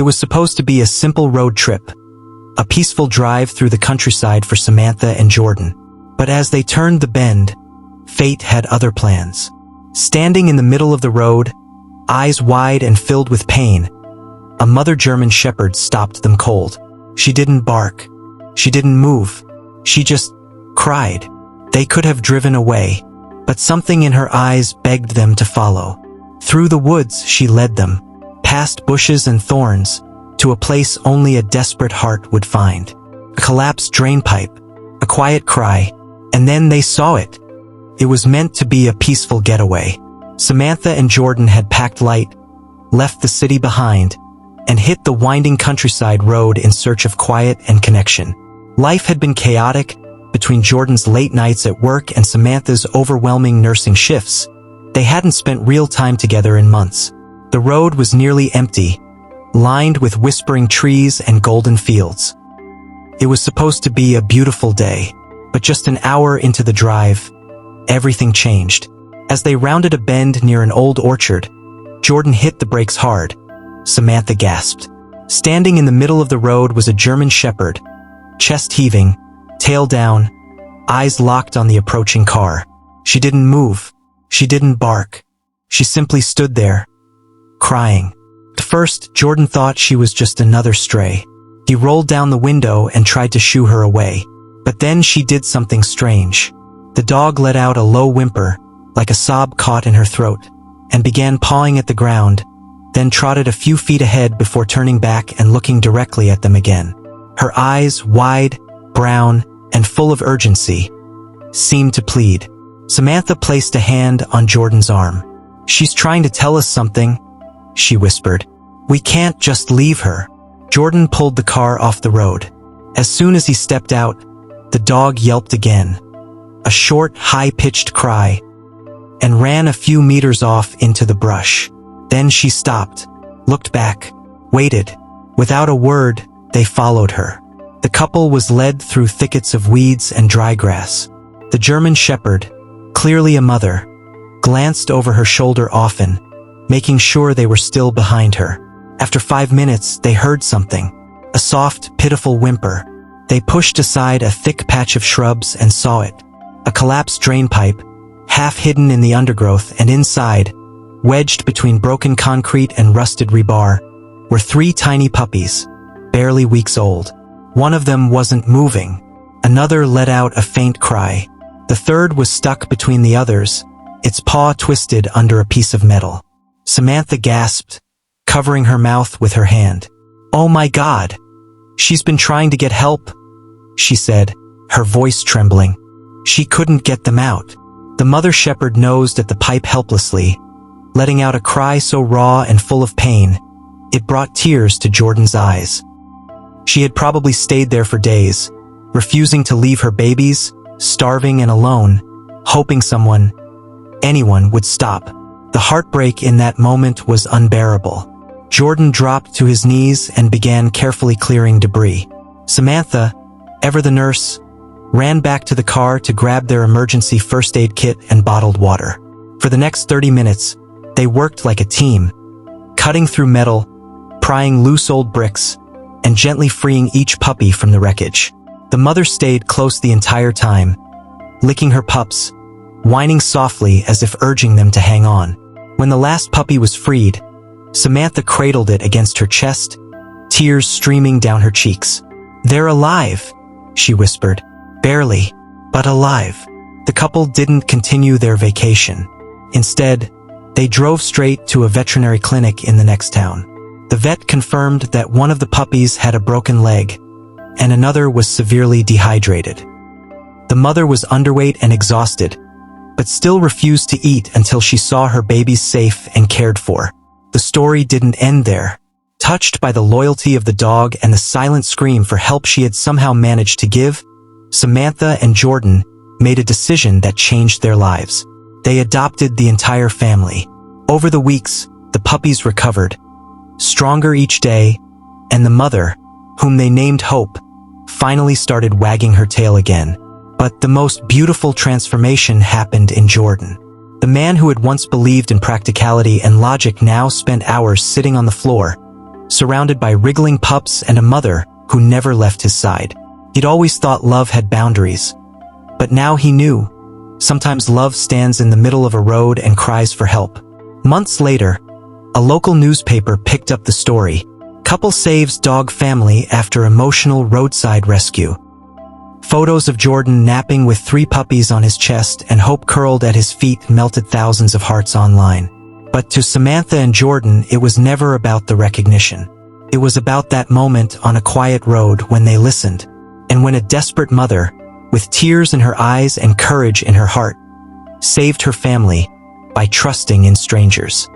It was supposed to be a simple road trip, a peaceful drive through the countryside for Samantha and Jordan. But as they turned the bend, fate had other plans. Standing in the middle of the road, eyes wide and filled with pain, a mother German shepherd stopped them cold. She didn't bark. She didn't move. She just cried. They could have driven away, but something in her eyes begged them to follow. Through the woods she led them, past bushes and thorns, to a place only a desperate heart would find. A collapsed drainpipe, a quiet cry, and then they saw it. It was meant to be a peaceful getaway. Samantha and Jordan had packed light, left the city behind, and hit the winding countryside road in search of quiet and connection. Life had been chaotic. Between Jordan's late nights at work and Samantha's overwhelming nursing shifts, they hadn't spent real time together in months. The road was nearly empty, lined with whispering trees and golden fields. It was supposed to be a beautiful day, but just an hour into the drive, everything changed. As they rounded a bend near an old orchard, Jordan hit the brakes hard. Samantha gasped. Standing in the middle of the road was a German shepherd, chest heaving, tail down, eyes locked on the approaching car. She didn't move. She didn't bark. She simply stood there, crying. At first, Jordan thought she was just another stray. He rolled down the window and tried to shoo her away. But then she did something strange. The dog let out a low whimper, like a sob caught in her throat, and began pawing at the ground, then trotted a few feet ahead before turning back and looking directly at them again. Her eyes, wide, brown, and full of urgency, seemed to plead. Samantha placed a hand on Jordan's arm. "She's trying to tell us something," she whispered. "We can't just leave her." Jordan pulled the car off the road. As soon as he stepped out, the dog yelped again, a short, high-pitched cry, and ran a few meters off into the brush. Then she stopped, looked back, waited. Without a word, they followed her. The couple was led through thickets of weeds and dry grass. The German shepherd, clearly a mother, glanced over her shoulder often, making sure they were still behind her. After 5 minutes, they heard something, a soft, pitiful whimper. They pushed aside a thick patch of shrubs and saw it. A collapsed drainpipe, half hidden in the undergrowth, and inside, wedged between broken concrete and rusted rebar, were 3 tiny puppies, barely weeks old. One of them wasn't moving. Another let out a faint cry. The third was stuck between the others, its paw twisted under a piece of metal. Samantha gasped, covering her mouth with her hand. "Oh my God! She's been trying to get help," she said, her voice trembling. She couldn't get them out. The mother shepherd nosed at the pipe helplessly, letting out a cry so raw and full of pain, it brought tears to Jordan's eyes. She had probably stayed there for days, refusing to leave her babies, starving and alone, hoping anyone would stop. The heartbreak in that moment was unbearable. Jordan dropped to his knees and began carefully clearing debris. Samantha, ever the nurse, ran back to the car to grab their emergency first aid kit and bottled water. For the next 30 minutes, they worked like a team, cutting through metal, prying loose old bricks, and gently freeing each puppy from the wreckage. The mother stayed close the entire time, licking her pups, whining softly as if urging them to hang on. When the last puppy was freed, Samantha cradled it against her chest, tears streaming down her cheeks. "They're alive," she whispered. "Barely, but alive." The couple didn't continue their vacation. Instead, they drove straight to a veterinary clinic in the next town. The vet confirmed that one of the puppies had a broken leg, and another was severely dehydrated. The mother was underweight and exhausted, but still refused to eat until she saw her babies safe and cared for. The story didn't end there. Touched by the loyalty of the dog and the silent scream for help she had somehow managed to give, Samantha and Jordan made a decision that changed their lives. They adopted the entire family. Over the weeks, the puppies recovered, stronger each day, and the mother, whom they named Hope, finally started wagging her tail again. But the most beautiful transformation happened in Jordan. The man who had once believed in practicality and logic now spent hours sitting on the floor, surrounded by wriggling pups and a mother who never left his side. He'd always thought love had boundaries, but now he knew. Sometimes love stands in the middle of a road and cries for help. Months later, a local newspaper picked up the story. Couple saves dog family after emotional roadside rescue. Photos of Jordan napping with 3 puppies on his chest and hope curled at his feet melted thousands of hearts online. But to Samantha and Jordan, it was never about the recognition. It was about that moment on a quiet road when they listened, and when a desperate mother, with tears in her eyes and courage in her heart, saved her family by trusting in strangers.